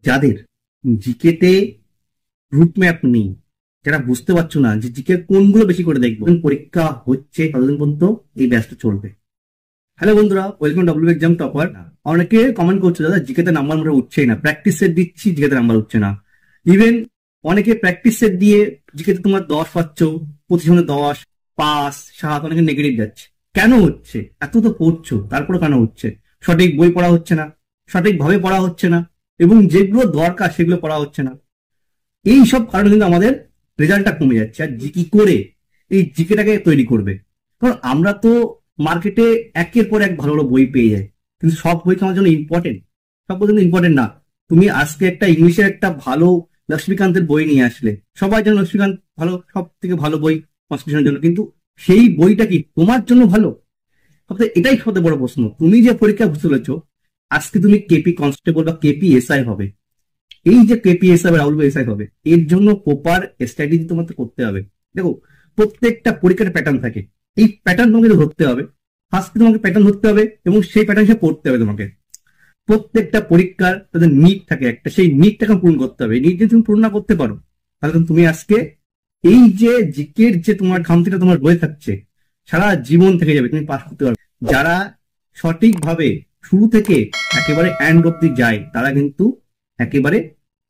যাদের জিকেতে route map নেই, যারা বুঝতে পারছো না যে জিকে কোনগুলো বেশি করে দেখবো, পরীক্ষা হচ্ছে ততদিন পর্যন্ত এই ব্যাচটা চলবে। হ্যালো বন্ধুরা, ওয়েলকাম ডব্লিউ এক্সাম টপার। অনেকে কমেন্ট করছো দাদা জিকেতে নাম্বার মোটে উঠছেই না, প্র্যাকটিস সেট দিচ্ছি জিকেতে নাম্বার উঠছে না। ইভেন অনেকে প্র্যাকটিস সেট দিয়ে জিকেতে তোমার 10 পাচ্ছ, 25 10, 5, 7, অনেকে নেগেটিভ যাচ্ছে। কেন হচ্ছে? এত তো পড়ছো, তারপরে কেন হচ্ছে? সঠিক বই পড়া হচ্ছে না, সঠিকভাবে পড়া হচ্ছে না, এবং যেগুলো দরকার সেগুলো পড়া হচ্ছে না। এই সব কারণে কিন্তু আমাদের রেজাল্টটা কমে যাচ্ছে। আর কি করে এই জিকেটাকে তৈরি করবে? কারণ আমরা তো মার্কেটে একের পর এক ভালো ভালো বই পেয়ে যাই, কিন্তু সব বই তো আমার জন্য ইম্পর্টেন্ট, সব বই কিন্তু ইম্পর্টেন্ট না। তুমি আজকে একটা ইংলিশের একটা ভালো লক্ষ্মীকান্তের বই নিয়ে আসলে, সবাই জানে লক্ষ্মীকান্ত ভালো, সব থেকে ভালো বই কনস্টিটিউশনের জন্য, কিন্তু সেই বইটা কি তোমার জন্য ভালো? সবথেকে এটাই সবথেকে বড় প্রশ্ন। তুমি যে পরীক্ষা বুঝতে চলেছো, আজকে তুমি কেপি কনস্টেবল বা কেপি এসআই হবে, এই যে কেপিএস হবে, রাহুল এসআই হবে, এর জন্য প্রপার স্ট্র্যাটেজি তোমাকে করতে হবে। দেখো, প্রত্যেকটা পরীক্ষার প্যাটার্ন থাকে, এই প্যাটার্ন তোমাকে ধরতে হবে। ফার্স্ট তোমাকে প্যাটার্ন ধরতে হবে এবং সেই প্যাটার্ন হিসেবে পড়তে হবে তোমাকে। প্রত্যেকটা পরীক্ষার তাদের নিট থাকে একটা, সেই নিটটাকে পূরণ করতে হবে। নিট যদি তুমি পূর্ণ না করতে পারো, তাহলে তুমি আজকে এই যে জিকের যে তোমার খামতিটা তোমার বয়ে থাকছে, সারা জীবন থেকে যাবে, তুমি পাস করতে পারবে। যারা সঠিকভাবে শুরু থেকে একেবারে এন্ড অব্দি যায়, তারা কিন্তু একেবারে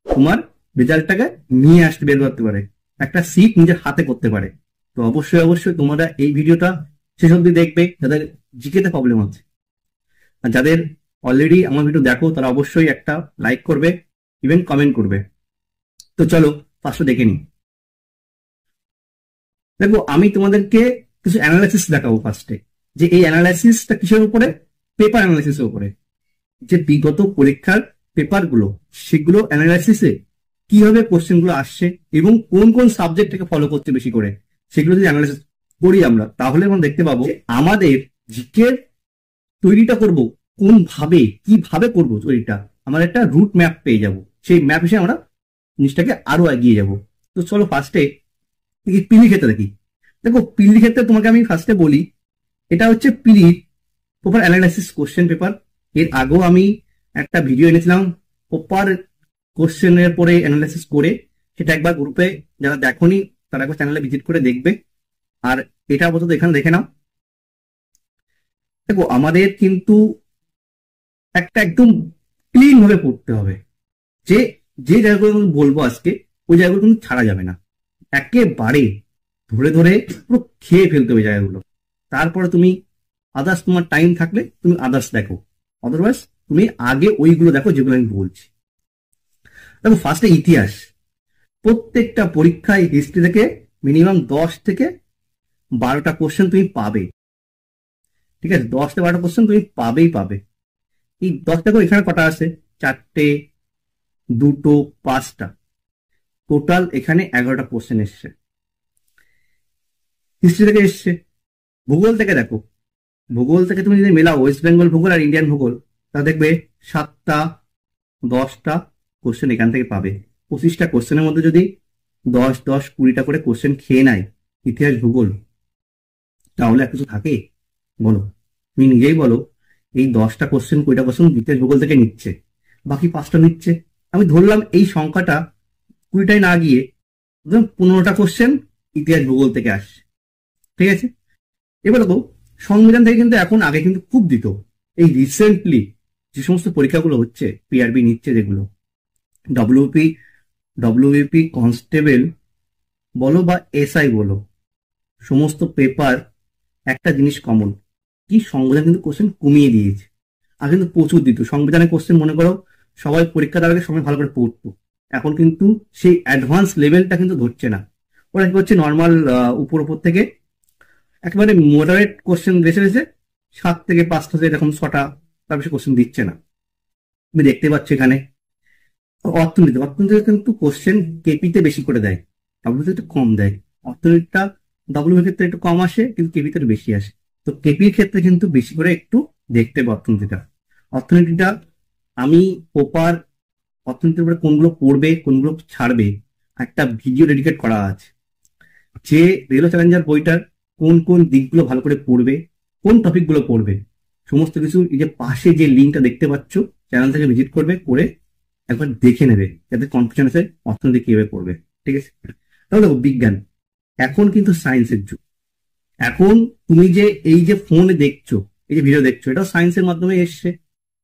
তোমার রেজাল্টটাকে নিয়ে আসতে বের করতে পারে, একটা সিট নিজের হাতে করতে পারে। তো অবশ্যই অবশ্যই তোমরা এই ভিডিওটা শেষ অব্দি দেখবে, যাদের জিকেতে প্রবলেম আছে। আর যাদের অলরেডি আমার ভিডিও দেখো, তারা অবশ্যই একটা লাইক করবে, ইভেন কমেন্ট করবে। তো চলো ফার্স্ট দেখে নি। দেখো, আমি তোমাদেরকে কিছু অ্যানালাইসিস দেখাবো ফার্স্টে, যে এই অ্যানালাইসিসটা কিসের উপরে? পেপার অ্যানালাইসিসের উপরে। যে বিগত পরীক্ষার পেপারগুলো, সেগুলো অ্যানালাইসিসে কিভাবে কোশ্চেন গুলো আসছে এবং কোন কোন সাবজেক্টটাকে ফলো করতে বেশি করে, সেগুলো যদি অ্যানালাইসিস করি আমরা, তাহলে আমরা দেখতে পাবো আমাদের জিকের তৈরিটা করব কোন ভাবে, কিভাবে করব তৈরিটা, আমরা একটা রুট ম্যাপ পেয়ে যাব। সেই ম্যাপ হিসেবে আমরা জিনিসটাকে আরো এগিয়ে যাব। তো চলো ফার্স্টে পিলি ক্ষেত্রে দেখি। দেখো, পিলি ক্ষেত্রে তোমাকে আমি ফার্স্টে বলি, এটা হচ্ছে পিলির প্রপার অ্যানালাইসিস কোশ্চেন পেপার। এর আগেও আমি একটা ভিডিও এনেছিলাম প্রপার কোশ্চেনের পরে অ্যানালাইসিস করে, সেটা একবার গ্রুপে যারা দেখোনি তারা একবার চ্যানেলে ভিজিট করে দেখবে। আর এটা আপাতত এখানে দেখে নাও। দেখো, আমাদের কিন্তু একটা একদম ক্লিন ভাবে পড়তে হবে। যে যে জায়গাগুলো আমি বলবো আজকে, ওই জায়গাগুলো কিন্তু ছাড়া যাবে না, একেবারে ধরে ধরে পুরো খেয়ে ফেলতে হবে জায়গাগুলো। তারপরে তুমি আদার্স তোমার টাইম থাকলে তুমি আদার্স দেখো, আদারওয়াইজ তুমি আগে ওইগুলো দেখো যেগুলো আমি বলছি। দেখো, ফার্স্টে ইতিহাস। প্রত্যেকটা পরীক্ষায় হিস্ট্রি থেকে মিনিমাম 10 থেকে 12টা কোশ্চেন তুমি পাবে। ঠিক আছে, 10 থেকে 12টা কোশ্চেন তুমি পাবেই পাবে। এই 10টা করে এখানে কটা আছে? 4টে, 2টো, 5টা, টোটাল এখানে 11টা কোশ্চেন এসছে, হিস্ট্রি থেকে এসছে। ভূগোল থেকে দেখো, ভূগোল থেকে তুমি যদি মেলাও ওয়েস্ট বেঙ্গল ভূগোল আর ইন্ডিয়ান ভূগোল, তা দেখবে 7টা 10টা কোশ্চেন এখান থেকে পাবে। 25টা কোশ্চেনের মধ্যে যদি 10 10 20টা করে কোশ্চেন খেয়ে নেয় ইতিহাস ভূগোল, তাহলে আর কিছু থাকে? বলো, তুমি নিজেই বলো। এই 10টা কোশ্চেন 20টা কোশ্চেন ইতিহাস ভূগোল থেকে নিচ্ছে, বাকি 5টা নিচ্ছে। আমি ধরলাম এই সংখ্যাটা 20টায় না গিয়ে 15টা কোশ্চেন ইতিহাস ভূগোল থেকে আসছে। ঠিক আছে, এবার দেখো, সংবিধান থেকে কিন্তু এখন, আগে কিন্তু খুব দিত। এই রিসেন্টলি যে সমস্ত পরীক্ষাগুলো হচ্ছে, পিআরবি নিচ্ছে যেগুলো, ডব্লিউপি কনস্টেবল বলো বা এসআই বলো, সমস্ত পেপার একটা জিনিস কমন, কি সংবিধান কিন্তু কোশ্চেন কমিয়ে দিয়েছে। আগে কিন্তু প্রচুর দিত সংবিধানের কোশ্চেন, মনে করো সবাই পরীক্ষা দেওয়ার আগে সময় ভালো করে পড়তো। এখন কিন্তু সেই অ্যাডভান্স লেভেলটা কিন্তু ধরছে না, ওরা কি করছে নর্মাল উপর উপর থেকে একেবারে মডারেট কোশ্চেন বেছে বেছে 7 থেকে 5টা এরকম 6টা, তার বেশি কোশ্চেন দিচ্ছে না। তুমি দেখতে পাচ্ছ এখানে অর্থনীতিতে কিন্তু কোশ্চেন কেপিতে বেশি করে দেয়, ডাব্লিউতে একটু কম দেয়। অর্থনীতিটা ডাব্লিউ ক্ষেত্রে একটু কম আসে, কিন্তু কেপিতে একটু বেশি আসে। তো কেপির ক্ষেত্রে কিন্তু বেশি করে একটু দেখতে হবে অর্থনীতিটা। আমি প্রপার অর্থনীতির উপরে কোনগুলো পড়বে কোনগুলো ছাড়বে একটা ভিডিও ডেডিকেট করা আছে, যে রেলওয়ে চ্যালেঞ্জার বইটার কোন কোন দিকগুলো ভালো করে পড়বে, কোন টপিকগুলো পড়বে, সমস্ত কিছু এই যে পাশে যে লিঙ্কটা দেখতে পাচ্ছ, চ্যানেল থেকে ভিজিট করবে, করে একবার দেখে নেবে, যাতে কনফিউশন আছে অর্থনীতি কিভাবে পড়বে। ঠিক আছে, তাহলে দেখো বিজ্ঞান, এখন কিন্তু সায়েন্সের যুগ। এখন তুমি যে এই যে ফোনে দেখছো, এই যে ভিডিও দেখছো, এটাও সায়েন্সের মাধ্যমে এসছে।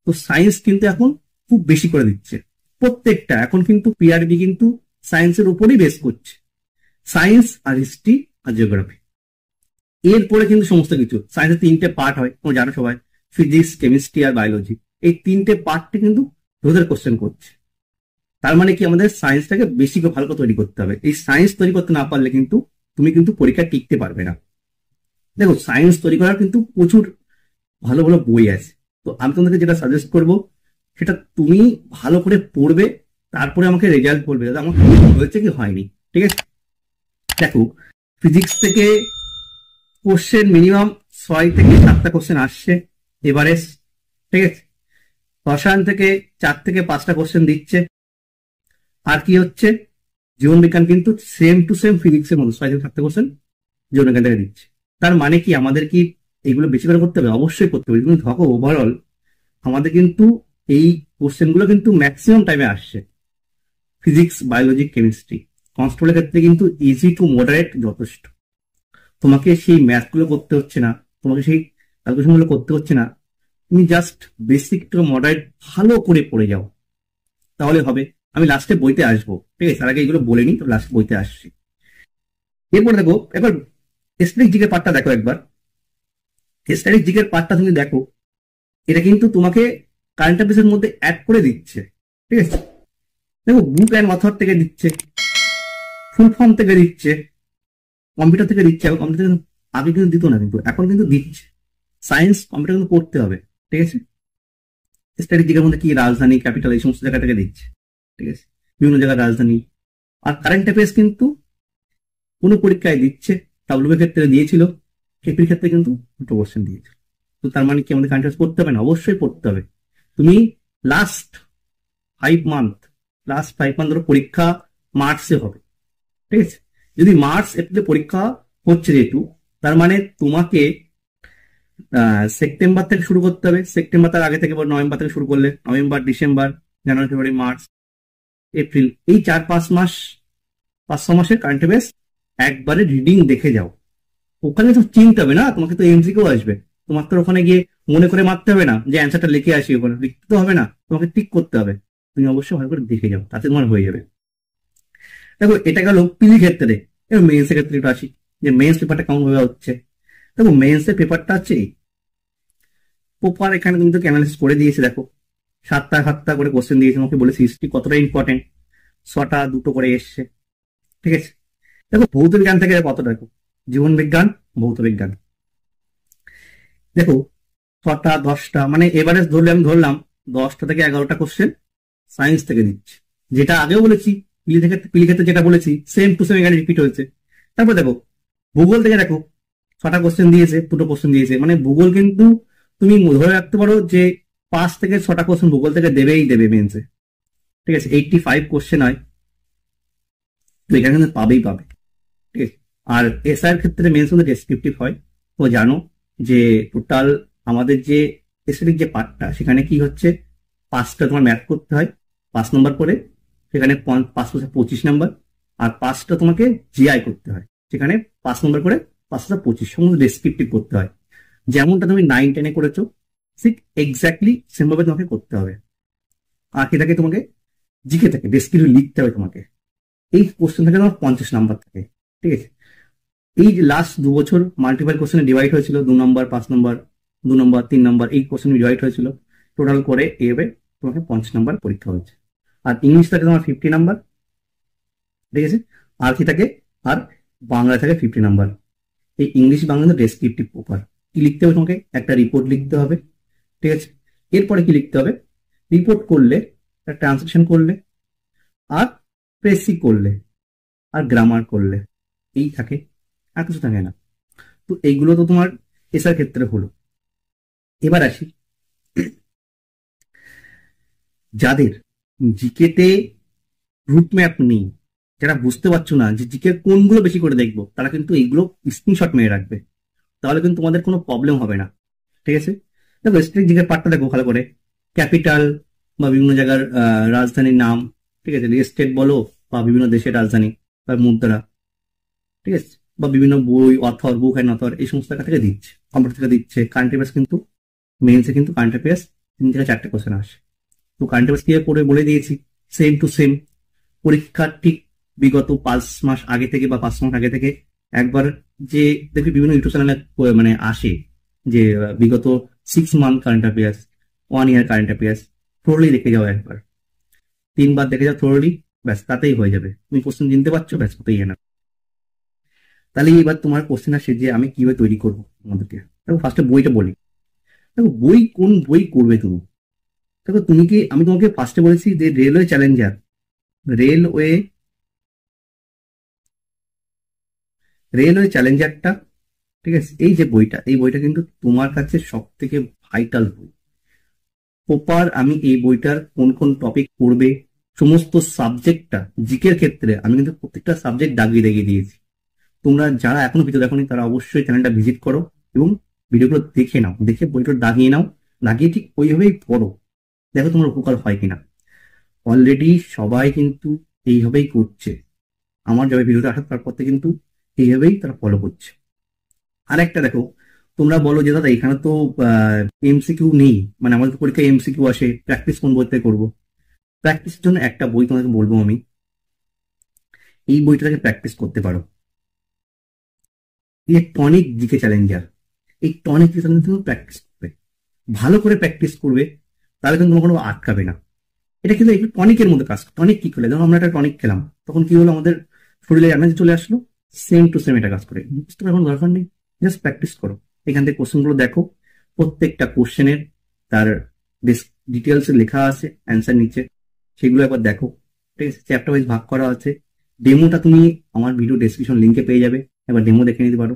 তো সায়েন্স কিন্তু এখন খুব বেশি করে দিচ্ছে প্রত্যেকটা। এখন কিন্তু পিআরবি কিন্তু সায়েন্সের উপরই বেস করছে, সায়েন্স আর হিস্ট্রি আর জিওগ্রাফি। এরপরে কিন্তু সমস্ত কিছু, সায়েন্সের 3টে পার্ট হয় তোমরা জানো সবাই, ফিজিক্স, কেমিস্ট্রি আর বায়োলজি। এই 3টে পার্টটি কিন্তু তোদের কোশ্চেন করছে। তার মানে কি, আমাদের সায়েন্সটাকে বেশি করে ভালো করে তৈরি করতে হবে। এই সায়েন্স তৈরি করতে না পারলে কিন্তু তুমি কিন্তু পরীক্ষা টিকতে পারবে না। দেখো, সায়েন্স তৈরি করার কিন্তু প্রচুর ভালো ভালো বই আছে। তো আমি তোমাদেরকে যেটা সাজেস্ট করব, সেটা তুমি ভালো করে পড়বে, তারপরে আমাকে রেজাল্ট বলবে দাদা আমার হয়েছে কি হয়নি। ঠিক আছে, দেখো ফিজিক্স থেকে কোশ্চেন মিনিমাম 6 থেকে 7টা কোশ্চেন আসছে এভারেজ। ঠিক আছে, রসায়ন থেকে 4 থেকে 5টা কোশ্চেন দিচ্ছে। আর কি হচ্ছে, জীবন বিজ্ঞান কিন্তু সেম টু সেম ফিজিক্সের মতো 6 থেকে 7টা কোশ্চেন জীবন বিজ্ঞান থেকে দিচ্ছে। তার মানে কি, আমাদের কি এগুলো বেশি করে করতে হবে? অবশ্যই করতে হবে। কিন্তু দেখো ওভারঅল আমাদের কিন্তু এই কোশ্চেন গুলো কিন্তু ম্যাক্সিমাম টাইমে আসছে ফিজিক্স, বায়োলজি, কেমিস্ট্রি। কনস্টেবলের ক্ষেত্রে কিন্তু ইজি টু মডারেট যথেষ্ট। তোমাকে সেই ম্যাথ গুলো করতে হচ্ছে না, তোমাকে সেই ক্যালকুলেশন গুলো করতে হচ্ছে না। তুমি জাস্ট বেসিক টু মডারেট ভালো করে পড়ে যাও, তাহলে হবে। আমি লাস্টে বইতে আসবো, ঠিক আছে? তার আগে এগুলো বলে নিই, তো লাস্টে বইতে আসছি। এরপর দেখো, একবার স্ট্যাটিক জিকের পার্টটা দেখো একবার। স্ট্যাটিক জিকের পার্টটা তুমি দেখো, এটা কিন্তু তোমাকে কারেন্ট অ্যাফেয়ার্সের মধ্যে অ্যাড করে দিচ্ছে। ঠিক আছে, দেখো বুক অ্যান্ড অথর থেকে দিচ্ছে, ফুল ফর্ম থেকে দিচ্ছে, কম্পিউটার থেকে দিচ্ছে। এখন কম্পিউটার থেকে আগে কিন্তু দিত না, কিন্তু এখন কিন্তু দিচ্ছে। সায়েন্স কম্পিউটার কিন্তু পড়তে হবে। ঠিক আছে, স্ট্র্যাটেজিকের মধ্যে কি রাজধানী, ক্যাপিটাল, এই সমস্ত জায়গা থেকে দিচ্ছে। ঠিক আছে, বিভিন্ন জায়গার রাজধানী। আর কারেন্ট অ্যাফেয়ার্স কিন্তু কোনো পরীক্ষায় দিচ্ছে, ডাব্লিউবি ক্ষেত্রে দিয়েছিল, কেপির ক্ষেত্রে কিন্তু দুটো কোশ্চেন দিয়েছিল। তো তার মানে কি আমাদের কারেন্ট অ্যাফেয়ার্স পড়তে হবে না? অবশ্যই পড়তে হবে। তুমি লাস্ট 5 মান্থ, ধরো পরীক্ষা মার্চে হবে। ঠিক আছে, যদি মার্চ এপ্রিলে পরীক্ষা হচ্ছে যেহেতু, তার মানে তোমাকে সেপ্টেম্বর থেকে শুরু করতে হবে। সেপ্টেম্বর তার আগে থেকে নভেম্বর থেকে শুরু করলে, নভেম্বর, ডিসেম্বর, জানুয়ারি, ফেব্রুয়ারি, মার্চ, এপ্রিল, এই 4-5 মাস, 5-6 মাসের কারেন্ট অ্যাফেয়ার্স একবারে রিডিং দেখে যাও। ওখানে তো চিনতে হবে না, তোমাকে তো এমসিকিউ আসবে। তোমার তো ওখানে গিয়ে মনে করে মারতে হবে না যে অ্যান্সারটা লিখে আসি, ওখানে লিখতে তো হবে না, তোমাকে টিক করতে হবে। তুমি অবশ্যই ভালো করে দেখে যাও, তাতে তোমার হয়ে যাবে। দেখো এটা গেল পিলি ক্ষেত্রে। এবার মেন্স এর ক্ষেত্রে একটু আসি, যে মেন্স পেপারটা কেমন ভাবে হচ্ছে। দেখো মেন্স এর পেপারটা হচ্ছে প্রপার, এখানে তুমি তো অ্যানালিসিস করে দিয়েছে। দেখো 7টা করে কোশ্চেন দিয়েছে, আমাকে বলেছে হিস্ট্রি কতটা ইম্পর্টেন্ট, 6টা 2টো করে এসছে। ঠিক আছে, দেখো ভৌত বিজ্ঞান থেকে কতটা, দেখো জীবন বিজ্ঞান, ভৌত বিজ্ঞান, দেখো 6টা 10টা, মানে এভারেজ ধরলে আমি ধরলাম 10টা থেকে 11টা কোশ্চেন সায়েন্স থেকে দিচ্ছে। যেটা আগেও বলেছি, পিলি ক্ষেত্রে যেটা বলেছি সেম টু সেম এখানে রিপিট হয়েছে। তারপর দেখো ভূগোল থেকে, দেখো 6টা কোশ্চেন দিয়েছে, 2টো কোশ্চেন দিয়েছে। মানে ভূগোল কিন্তু তুমি ধরে রাখতে পারো যে 5 থেকে 6টা কোশ্চেন ভূগোল থেকে দেবেই দেবে মেন্সে। ঠিক আছে, 85 কোশ্চেন হয়, তো এখানে কিন্তু পাবেই পাবে। ঠিক আছে, আর এসআইয়ের ক্ষেত্রে মেন্স মধ্যে ডেসক্রিপটিভ হয়। তো জানো যে টোটাল আমাদের যে স্ট্যাটিক যে পার্টটা, সেখানে কি হচ্ছে, 5টা তোমার ম্যাথ করতে হয় 5 নম্বর করে, সেখানে 5 × 5 = 25 নম্বর। আর 5টা তোমাকে জিআই করতে হয়, সেখানে 5 নম্বর করে, 5×25 সমস্ত ডেসক্রিপটিভ করতে হয়। যেমনটা তুমি 9-10-এ করেছো, ঠিক এক্স্যাক্টলি সেম ভাবে তোমাকে করতে হবে। আর কি থাকে, তোমাকে জিকে থাকে, ডেসক্রিপটিভ লিখতে হবে তোমাকে। এই কোশ্চেন থাকে তোমার 50 নম্বর থাকে। ঠিক আছে, এই যে লাস্ট 2 বছর মাল্টিপল কোশ্চেনে ডিভাইড হয়েছিল, 2 নম্বর, 5 নম্বর, 2 নম্বর, 3 নম্বর, এই কোশ্চেন ডিভাইড হয়েছিল। টোটাল করে এভাবে তোমাকে 50 নম্বর পরীক্ষা হয়েছে। আর ইংলিশ থাকে তোমার 50 নম্বর। ঠিক আছে, আর কি থাকে, আর বাংলা থাকে 50 নম্বর। এই ইংলিশ বাংলা ডেসক্রিপটিভ পেপার। কি লিখতে হবে তোমাকে, একটা রিপোর্ট লিখতে হবে। ঠিক আছে, এরপরে কি লিখতে হবে, রিপোর্ট করলে, ট্রান্সলেশন করলে, আর প্রেসি করলে, আর গ্রামার করলে, এই থাকে, আর কিছু থাকে না। তো এইগুলো তো তোমার এসআর ক্ষেত্রে হলো। এবার আসি যাদের জিকেতে রুট ম্যাপ নেই, যারা বুঝতে পারছো না যে জিকে কোনগুলো বেশি করে দেখবো, তারা কিন্তু এইগুলো স্ক্রিনশট মেরে রাখবে, তাহলে কিন্তু তোমাদের কোনো প্রবলেম হবে না। ঠিক আছে, দেখো স্ট্যাটিক জিকের পার্টটা দেখো ভালো করে। ক্যাপিটাল, বা বিভিন্ন জায়গার রাজধানীর নাম, ঠিক আছে, স্টেট বলো বা বিভিন্ন দেশের রাজধানী বা মুদ্রা, ঠিক আছে, বা বিভিন্ন বই, অথর, বুক অ্যান্ড অথর, এই সমস্ত জায়গা থেকে দিচ্ছে, কম্পিউটার থেকে দিচ্ছে। কারেন্ট অ্যাফেয়ার্স কিন্তু মেন্সে কিন্তু কারেন্ট অ্যাফেয়ার্স 3 থেকে 4টে কোশ্চেন আসে। তো কারেন্ট অ্যাফেয়ার্স ক্লিয়ার করে বলে দিয়েছি, সেম টু সেম পরীক্ষার ঠিক বিগত 5 মাস আগে থেকে বা 5 মাস আগে থেকে একবার, যে দেখবি বিভিন্ন ইউটিউব চ্যানেলে মানে আসে যে বিগত 6 মান্থ কারেন্ট অ্যাফেয়ার্স, 1 ইয়ার কারেন্ট অ্যাফেয়ার্স, থ্রোলি দেখে যাও একবার, 3 বার দেখে যাও থ্রোলি, ব্যাস তাতেই হয়ে যাবে। তুমি কোশ্চেন চিনতে পারছো, ব্যাস হতেই না। তাহলে এবার তোমার কোশ্চেন আসে যে আমি কিভাবে তৈরি করবো তোমাদেরকে। দেখো ফার্স্টে বইটা বলি। দেখো বই, কোন বই করবে তুমি? দেখো তুমি কি, আমি তোমাকে ফার্স্টে বলেছি যে রেলওয়ে চ্যালেঞ্জার, রেলওয়ে রেলওয়ে চ্যালেঞ্জারটা, ঠিক আছে, এই যে বইটা, এই বইটা কিন্তু তোমার কাছে সব থেকে ভাইটাল বই। প্রপার আমি এই বইটার কোন কোন টপিক পড়বে, সমস্ত সাবজেক্টটা, জিকের ক্ষেত্রে আমি কিন্তু প্রত্যেকটা সাবজেক্ট দাগিয়ে দাগিয়ে দিয়েছি। তোমরা যারা এখনো ভিডিও দেখোনি তারা অবশ্যই চ্যানেলটা ভিজিট করো এবং ভিডিওগুলো দেখে নাও, দেখে বইটা দাগিয়ে নাও, দাগিয়ে ঠিক ওইভাবেই পড়ো, দেখো তোমার উপকার হয় কিনা। অলরেডি সবাই কিন্তু এইভাবেই করছে, আমার যবে ভিডিওটা আসার তারপর থেকে কিন্তু এইভাবেই তারা ফলো করছে। আর একটা দেখো, তোমরা বলো যে দাদা এখানে তো এমসিকিউ নেই, মানে আমাদের পরীক্ষায় এমসিকিউ আসে, প্র্যাকটিস কোন বই থেকে করবো? প্র্যাকটিসের জন্য একটা বই তোমাকে বলবো আমি, এই বইটা থেকে প্র্যাকটিস করতে পারো, টনিক জিকে চ্যালেঞ্জার। এই টনিক জিকে চ্যালেঞ্জার তুমি প্র্যাকটিস করবে, ভালো করে প্র্যাকটিস করবে, তাহলে কিন্তু তোমার কোনো আটকাবে না। এটা কিন্তু একটু টনিকের মধ্যে কাজ। টনিক কি করলে, যখন আমরা একটা টনিক খেলাম তখন কি হলো, আমাদের শরীরে এনার্জি চলে আসলো, সেম টু সেম এটা কাজ করে। বুঝতে পারার কোনো দরকার নেই, জাস্ট প্র্যাকটিস করো। এখান থেকে কোশ্চেন গুলো দেখো, প্রত্যেকটা কোশ্চেনের তার ডিটেলস লেখা আছে, অ্যান্সার নিচে, সেগুলো একবার দেখো, ঠিক আছে। চ্যাপ্টার ওয়াইজ ভাগ করা আছে। ডেমোটা তুমি আমার ভিডিও ডেসক্রিপশন লিঙ্কে পেয়ে যাবে, একবার ডেমো দেখে নিতে পারো।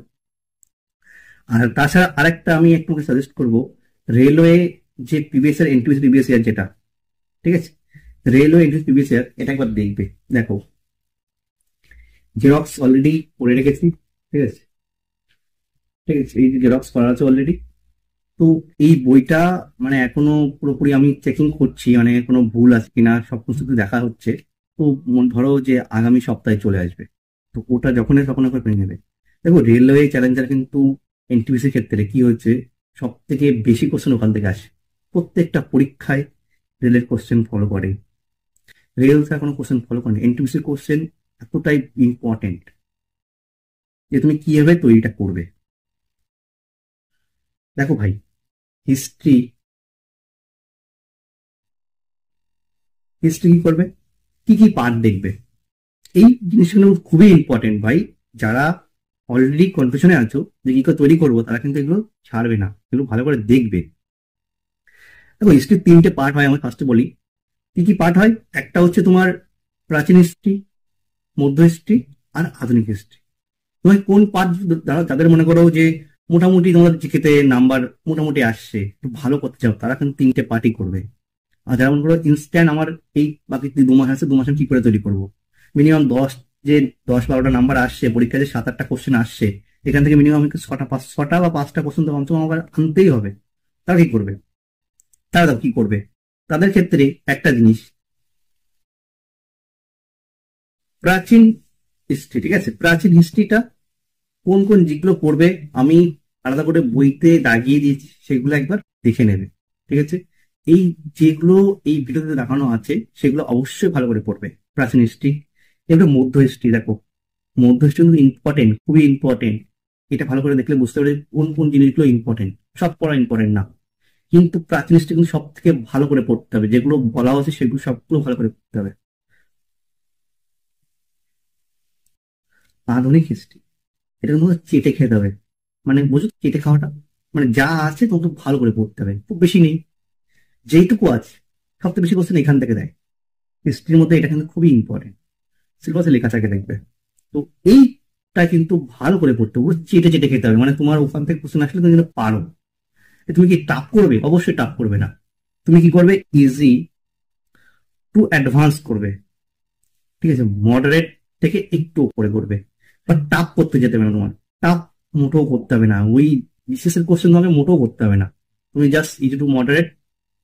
আর তাছাড়া আরেকটা আমি একটু সাজেস্ট করবো, রেলওয়ে যে previous year, NTPC previous year যেটা, ঠিক আছে, রেলওয়ে এনটিপিসি প্রিভিয়াস ইয়ার, এটা একবার দেখবে। দেখো জেরক্স অলরেডি করে রেখেছি, ঠিক আছে, ঠিক আছে, এই যে জেরক্স করা আছে অলরেডি। তো এই বইটা মানে এখনো পুরোপুরি আমি চেকিং করছি, মানে কোনো ভুল আছে কিনা সব কিছু দেখা হচ্ছে। তো ধরো যে আগামী সপ্তাহে চলে আসবে, তো ওটা যখন তখন একবার পেয়ে নেবে। দেখো রেলওয়ে চ্যালেঞ্জার কিন্তু এনটিপিসির ক্ষেত্রে কি হচ্ছে, সব থেকে বেশি কোশ্চেন ওখান থেকে আসে। প্রত্যেকটা পরীক্ষায় রেলের কোশ্চেন ফলো করে, রেল ছাড়া কোনো কোশ্চেন ফলো করে, এনটিপিসির কোশ্চেন এতটাই ইম্পর্টেন্ট যে তুমি কিভাবে তৈরিটা করবে। দেখো ভাই, হিস্ট্রি, হিস্ট্রি কি করবে, কি কি পার্ট দেখবে, এই জিনিসগুলো খুবই ইম্পর্টেন্ট ভাই। যারা অলরেডি কনফিউশনে আছো যে কি করে তৈরি করবো, তারা কিন্তু এগুলো ছাড়বে না, এগুলো ভালো করে দেখবে। দেখো হিস্ট্রির 3টে পার্ট হয়, আমি ফার্স্টে বলি কি কি পার্ট হয়। একটা হচ্ছে তোমার প্রাচীন হিস্ট্রি, মধ্য হিস্ট্রি আর আধুনিক হিস্ট্রি। তোমার কোন পার্ট, যাদের মনে করো যে মোটামুটি তোমাদের জিকেতে নাম্বার মোটামুটি আসছে, একটু ভালো করতে চাও, তারা কিন্তু 3টে পার্টই করবে। আর যারা মনে করো ইনস্ট্যান্ট আমার এই বাকি 2 মাস আছে, 2 মাসে কি করে তৈরি করবো, মিনিমাম 10-12টা নাম্বার আসছে পরীক্ষায়, যে 7-8টা কোশ্চেন আসছে, এখান থেকে মিনিমাম 6টা বা 5টা কোশ্চেন তো অন্তত আমার আনতেই হবে। তারা কি করবে, তারা কি করবে, তাদের ক্ষেত্রে একটা জিনিস, প্রাচীন হিস্ট্রি, ঠিক আছে, প্রাচীন হিস্ট্রিটা কোন কোন যেগুলো পড়বে আমি আলাদা করে বইতে দাগিয়ে দিয়েছি, সেগুলো একবার দেখে নেবে, ঠিক আছে। এই যেগুলো এই ভিডিওতে দেখানো আছে সেগুলো অবশ্যই ভালো করে পড়বে, প্রাচীন হিস্ট্রি। এবার মধ্য হিস্ট্রি, দেখো মধ্য হিস্ট্রি কিন্তু ইম্পর্টেন্ট, খুবই ইম্পর্টেন্ট। এটা ভালো করে দেখলে বুঝতে পারবে কোন কোন জিনিসগুলো ইম্পর্টেন্ট। সব পড়া ইম্পর্টেন্ট না, কিন্তু প্রাচীন হিস্ট্রি কিন্তু সব থেকে ভালো করে পড়তে হবে, যেগুলো বলা হচ্ছে সেগুলো সবগুলো ভালো করে পড়তে হবে। আধুনিক হিস্ট্রি, এটা কিন্তু চেটে খেতে হবে, মানে বুঝো চেটে খাওয়াটা, মানে যা আছে তোমাকে ভালো করে পড়তে হবে, খুব বেশি নেই, যেইটুকু আছে সবচেয়ে বেশি কোশ্চেন এখান থেকে দেয়। হিস্ট্রির মধ্যে এটা কিন্তু খুবই ইম্পর্টেন্ট, সিলেবাসে লেখা থাকে দেখবে। তো এইটা কিন্তু ভালো করে পড়তে হবে, পুরো চেটে চেটে খেতে হবে, মানে তোমার ওখান থেকে কোশ্চেন আসলে তুমি যেন পারো। তুমি কি টাফ করবে? অবশ্যই টাফ করবে না, তুমি কি করবে, ইজি টু অ্যাডভান্স করবে, ঠিক আছে, মডারেট থেকে একটু উপরে করবে, বাট টাফ করতে যেতে হবে না। তোমার টাফ মোটেও করতে হবে না, ওই বিসিএস এর কোশ্চেন তোমাকে মোটেও করতে হবে না, তুমি জাস্ট ইজি টু মডারেট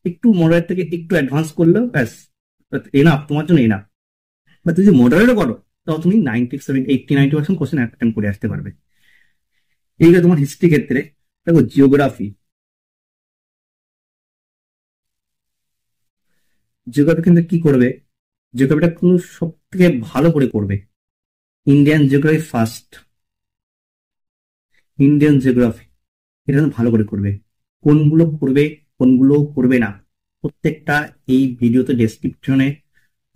একটু মডারেট থেকে একটু অ্যাডভান্স করলো ব্যাস, এনাফ তোমার জন্য এনাফ। বা তুমি যদি মডারেটও করো তাও তুমি 80-90% কোশ্চেন অ্যাটেম্প করে আসতে পারবে। এইটা তোমার হিস্ট্রি ক্ষেত্রে। দেখো জিওগ্রাফি, জিওগ্রাফি কিন্তু কি করবে, জিওগ্রাফিটা কিন্তু সব থেকে ভালো করে করবে Indian geography first, Indian geography এটা কিন্তু ভালো করে করবে। কোনগুলো করবে কোনগুলো করবে না প্রত্যেকটা এই ভিডিওতে ডেসক্রিপশনে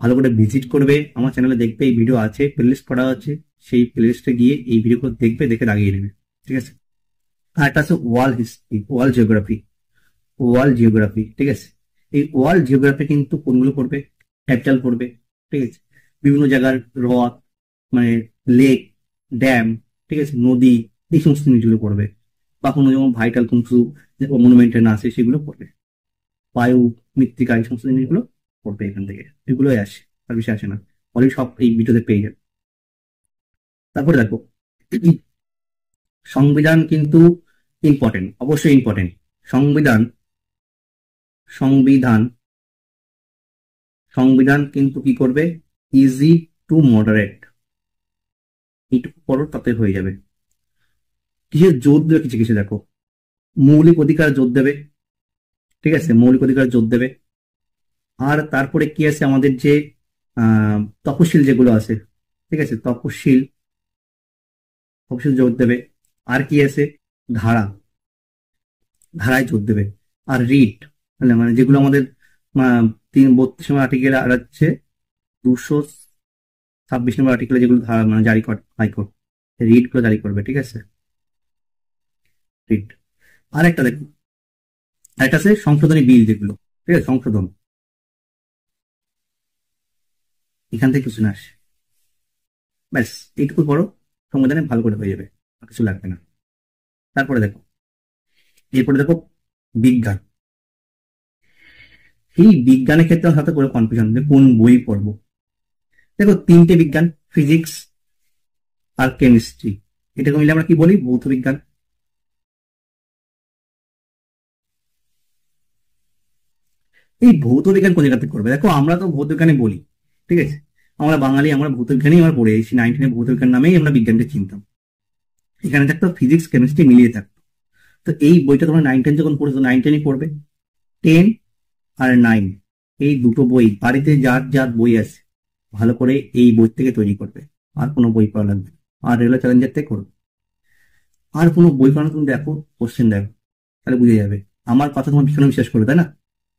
ভালো করে ভিজিট করবে, আমার চ্যানেলে দেখবে এই ভিডিও আছে, প্লেলিস্ট করা আছে, সেই প্লেলিস্টে গিয়ে এই ভিডিওগুলো দেখবে, দেখে দাগিয়ে নেবে, ঠিক আছে। আর একটা আছে world history, world geography, world geography, ঠিক আছে। এই ওয়ার্ল্ড জিওগ্রাফি কিন্তু কোনগুলো পড়বে, ক্যাপিটাল পড়বে, ঠিক আছে, বিভিন্ন জায়গার হ্রদ, মানে লেক, ড্যাম, ঠিক আছে, নদী, এই সমস্ত জিনিসগুলো পড়বে। বা কোনো যেমন ভাইটাল কিছু মনুমেন্টের না আছে সেগুলো পড়বে, বায়ু, মৃত্তিকা, এই সমস্ত জিনিসগুলো পড়বে এখান থেকে, এগুলোই আসে, আর বেশি আসে না, অলরেডি সব এই ভিডিওতে পেয়ে যাবে। তারপরে দেখো সংবিধান কিন্তু ইম্পর্টেন্ট, অবশ্যই ইম্পর্টেন্ট। সংবিধান, সংবিধান, সংবিধান কিন্তু কি করবে, ইজি টু মডারেট, এইটুকু পড়ো তাতে হয়ে যাবে। কিসের জোর দেবে, কিছু কিছু দেখো, মৌলিক অধিকার জোর দেবে, ঠিক আছে, মৌলিক অধিকার জোর দেবে। আর তারপরে কি আছে আমাদের যে তপশিল যেগুলো আছে, ঠিক আছে, তপশিল, তপশিল জোর দেবে। আর কি আছে, ধারা, ধারায় জোর দেবে। আর রিট, মানে যেগুলো আমাদের 32 নম্বর আর্টিকেল, আর হচ্ছে 226 নম্বর আর্টিকেলে যেগুলো ধারা মানে জারি করে হাইকোর্ট, রিট গুলো জারি করবে, ঠিক আছে, রিট। আর একটা দেখো, আরেকটা আছে সংশোধনী বিল যেগুলো, ঠিক আছে, সংশোধন, এখান থেকে কিছু না আসে, ব্যাস এইটুকু পড়ো, সংবিধানে ভালো করে হয়ে যাবে, আর কিছু লাগবে না। তারপরে দেখো, এরপরে দেখো বিজ্ঞান। এই বিজ্ঞানের ক্ষেত্রে আমার সাথে করে কনফিউশন যে কোন বই পড়বো। দেখো তিনটে বিজ্ঞান, ফিজিক্স আর কেমিস্ট্রি, এটাকে মিলে আমরা কি বলি, ভৌত বিজ্ঞান। এই ভৌত বিজ্ঞান কোন জায়গাতে করবে, দেখো আমরা তো ভৌত বিজ্ঞানে বলি, ঠিক আছে, আমরা বাঙালি, আমরা ভৌত বিজ্ঞানই আমরা পড়ে এসেছি, 9-10 ভৌত বিজ্ঞান নামেই আমরা বিজ্ঞানকে চিনতাম। এখানে থাকতো ফিজিক্স কেমিস্ট্রি মিলিয়ে থাকতো। তো এই বইটা তোমরা 9-10 যখন পড়েছো, 9-10ই পড়বে। 10 আর 9 এই দুটো বই বাড়িতে যার যার বই আছে ভালো করে এই বই থেকে তৈরি করবে, আর কোনো বই পড়া লাগবে না। আর রেগুলার চ্যালেঞ্জার থেকে করবে, আর কোনো বই পড়ানো, তুমি দেখো কোশ্চেন দেখো, তাহলে বুঝে যাবে। আমার কথা তোমার পিছনে বিশ্বাস করবে, তাই না,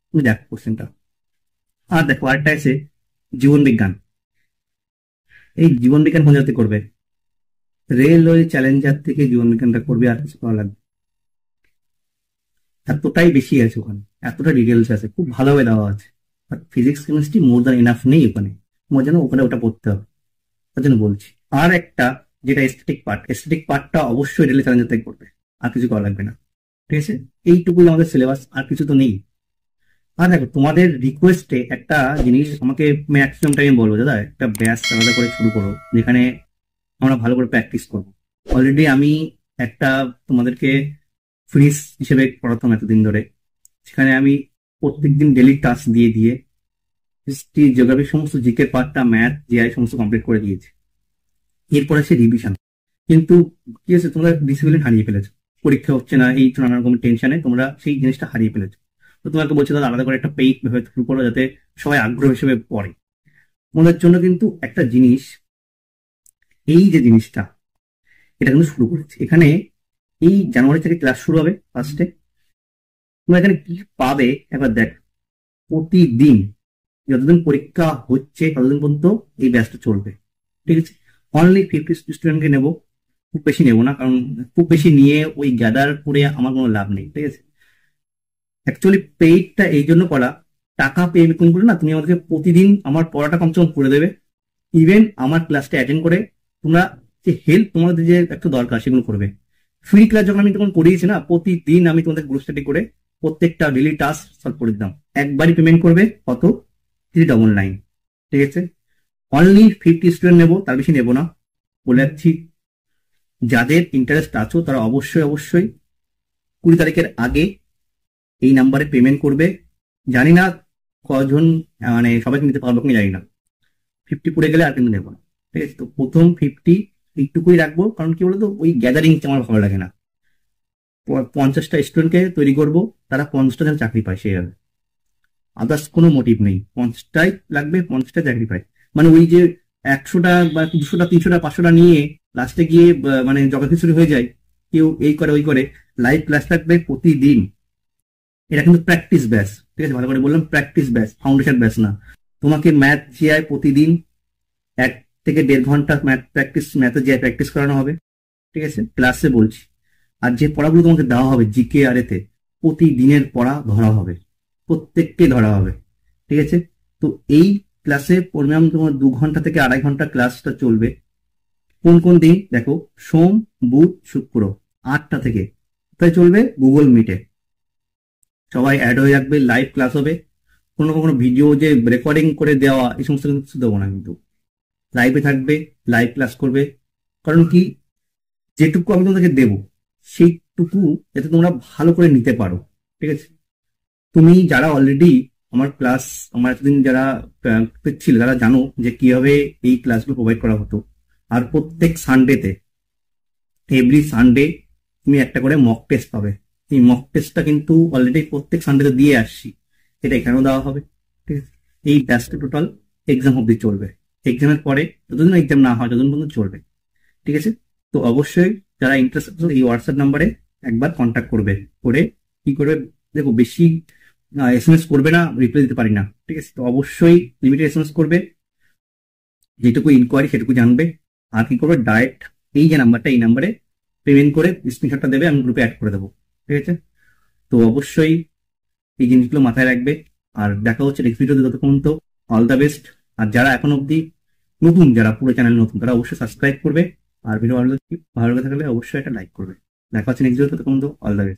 তুমি দেখো কোশ্চেনটা। আর দেখো আরেকটা আছে জীবন বিজ্ঞান। এই জীবন বিজ্ঞান কোন জায়গাতে করবে, রেলওয়ে চ্যালেঞ্জার থেকে জীবন বিজ্ঞানটা করবে, আর কিছু করা লাগবে। এতটাই বেশি আছে ওখানে, এতটা ডিটেলস আছে, খুব ভালোভাবে দেওয়া আছে। But physics chemistry more than enough নেই ওখানে, তোমার যেন ওখানে ওটা পড়তে হবে, তার জন্য বলছি। আর একটা যেটা এস্থেটিক পার্ট, এস্থেটিক পার্টটা অবশ্যই রেলে চ্যালেঞ্জার থেকে করবে, আর কিছু করা লাগবে না, ঠিক আছে। এইটুকুই আমাদের সিলেবাস, আর কিছু তো নেই। আর দেখো তোমাদের রিকোয়েস্টে একটা জিনিস আমাকে ম্যাক্সিমাম টাইম বলবো, দাদা একটা ব্যাচ আলাদা করে শুরু করো যেখানে আমরা ভালো করে প্র্যাকটিস করবো। অলরেডি আমি একটা তোমাদেরকে ফ্রিজ হিসেবে পড়াতাম এতদিন ধরে, সেখানে আমি প্রত্যেকদিন ডেলি টাস্ক দিয়ে দিয়ে হিস্ট্রি, জিওগ্রাফি, সমস্ত জিকে পার্টটা, ম্যাথ, জিআই সমস্ত কমপ্লিট করে দিয়েছি। এরপরে সে রিভিশন। কিন্তু কি হচ্ছে, তোমরা ডিসিপ্লিন হারিয়ে ফেলেছো, পরীক্ষা হচ্ছে না এই তো নানা রকম টেনশনে তোমরা সেই জিনিসটা হারিয়ে ফেলেছো। তো তোমাকে বলছে দাদা আলাদা করে একটা পেইড ভেবে শুরু করো, যাতে সবাই আগ্রহ হিসেবে পড়ে। তোমাদের জন্য কিন্তু একটা জিনিস, এই যে জিনিসটা, এটা কিন্তু শুরু করেছি এখানে। এই জানুয়ারি থেকে ক্লাস শুরু হবে ফার্স্টে। তোমরা এখানে কি পাবে একবার দেখ, প্রতিদিন যতদিন পরীক্ষা হচ্ছে ততদিন পর্যন্ত এই ব্যাচটা চলবে, ঠিক আছে। অনলি 50 স্টুডেন্টকে নেবো, খুব বেশি নেবো না, কারণ খুব বেশি নিয়ে ওই গ্যাদার করে আমার কোনো লাভ নেই, ঠিক আছে। অ্যাকচুয়ালি পেইডটা এই জন্য করা, টাকা পে করে না, তুমি আমাদেরকে প্রতিদিন আমার পড়াটা কমসে কম করে দেবে, ইভেন আমার ক্লাসটা অ্যাটেন্ড করে তোমরা যে হেল্প তোমাদের যে একটু দরকার সেগুলো করবে। ফ্রি ক্লাস যখন আমি তখন করিয়েছি না, প্রতিদিন আমি তোমাদের গ্রুপ স্টাডি করে প্রত্যেকটা ডেলি টাস্ক সলভ করে দিতাম। একবারই পেমেন্ট করবে, কত, 399, ঠিক আছে। অনলি 50 স্টুডেন্ট নেবো, তার বেশি নেবো না বলে যাচ্ছি। যাদের ইন্টারেস্ট আছো তারা অবশ্যই অবশ্যই 20 তারিখের আগে এই নাম্বারে পেমেন্ট করবে, জানি না কজন মানে সবাইকে নিতে পারবো কিনা জানি না, 50 পড়ে গেলে আর কিন্তু নেবো না। ঠিক আছে, তো প্রথম 50 এইটুকুই রাখবো, কারণ কি বলতো ওই গ্যাদারিং আমার ভালো লাগে না। 50টা স্টুডেন্টকে তৈরি করব, তারা 50টা যেন চাকরি পায় সেইভাবে, আদার্স কোনো মোটিভ নেই। 50টাই লাগবে, 50টা চাকরি পায়। মানে ওই যে 100টা বা 200টা 300টা 500টা নিয়ে লাস্টে গিয়ে মানে জগাখিচুড়ি হয়ে যায়, কেউ এই করে ওই করে। লাইভ ক্লাস থাকবে প্রতিদিন। এটা কিন্তু প্র্যাকটিস ব্যাচ, ঠিক আছে, ভালো করে বললাম, প্র্যাকটিস ব্যাচ, ফাউন্ডেশন ব্যাচ না। তোমাকে ম্যাথ জিআই প্রতিদিন 1 থেকে 1.5 ঘন্টা ম্যাথের জিআই প্র্যাকটিস করানো হবে। ঠিক আছে, ক্লাসে বলছি। আর যে পড়াগুলো তোমাকে দেওয়া হবে জিকে আর এতে, প্রতিদিনের পড়া ধরা হবে, প্রত্যেককে ধরা হবে। ঠিক আছে, তো এই ক্লাসে মিনিমাম তোমার 2 ঘন্টা থেকে 2.5 ঘন্টা ক্লাসটা চলবে। কোন কোন দিন দেখো, সোম, বুধ, শুক্র, 8টা থেকে। তাই চলবে গুগল মিটে, সবাই অ্যাড হয়ে থাকবে, লাইভ ক্লাস হবে। কোনো কোনো ভিডিও যে রেকর্ডিং করে দেওয়া এই সমস্ত কিছু দেবো না, কিন্তু লাইভে থাকবে, লাইভ ক্লাস করবে। কারণ কি, যেটুকু আমি তোমাদেরকে দেবো সেইটুকু যাতে তোমরা ভালো করে নিতে পারো। ঠিক আছে, তুমি যারা অলরেডি আমার ক্লাস, আমার এতদিন যারা ছিল, তারা জানো যে কিভাবে এই ক্লাসগুলো প্রোভাইড করা হতো। আর প্রত্যেক সানডেতে, এভরি সানডে তুমি একটা করে মক টেস্ট পাবে। এই মক টেস্টটা কিন্তু অলরেডি প্রত্যেক সানডেতে দিয়ে আসছি, এটা এখানেও দেওয়া হবে। ঠিক আছে, এই ব্যাচটা টোটাল এক্সাম অব্দি চলবে। এক্সামের পরে যতদিন এক্সাম না হয় ততদিন পর্যন্ত চলবে। ঠিক আছে, তো অবশ্যই যারা ইন্টারেস্টেড এই হোয়াটসঅ্যাপ নাম্বারে একবার কন্ট্যাক্ট করবে। করে কি করবে দেখো, বেশি এসএমএস করবে না, রিপ্লাই দিতে পারি না। ঠিক আছে, তো অবশ্যই লিমিটেড এসএমএস করবে, যেটুকু ইনকোয়ারি সেটুকু জানবে। আর কি করবে, ডাইরেক্ট এই যে নাম্বারটা, এই নাম্বারে পেমেন্ট করে স্ক্রিনশটটা দেবে, আমি গ্রুপে অ্যাড করে দেবো। ঠিক আছে, তো অবশ্যই এই জিনিসগুলো মাথায় রাখবে। আর দেখা হচ্ছে নেক্সট ভিডিওতে, ততক্ষণ তো অল দ্য বেস্ট। আর যারা এখন অব্দি নতুন, যারা পুরো চ্যানেল নতুন, তারা অবশ্যই সাবস্ক্রাইব করবে। আর ভিডিও ভালো থাকলে অবশ্যই একটা লাইক করবে। দেখা হচ্ছে নেক্সট ভিডিওতে, ততক্ষণ তো অল দ্য বেস্ট।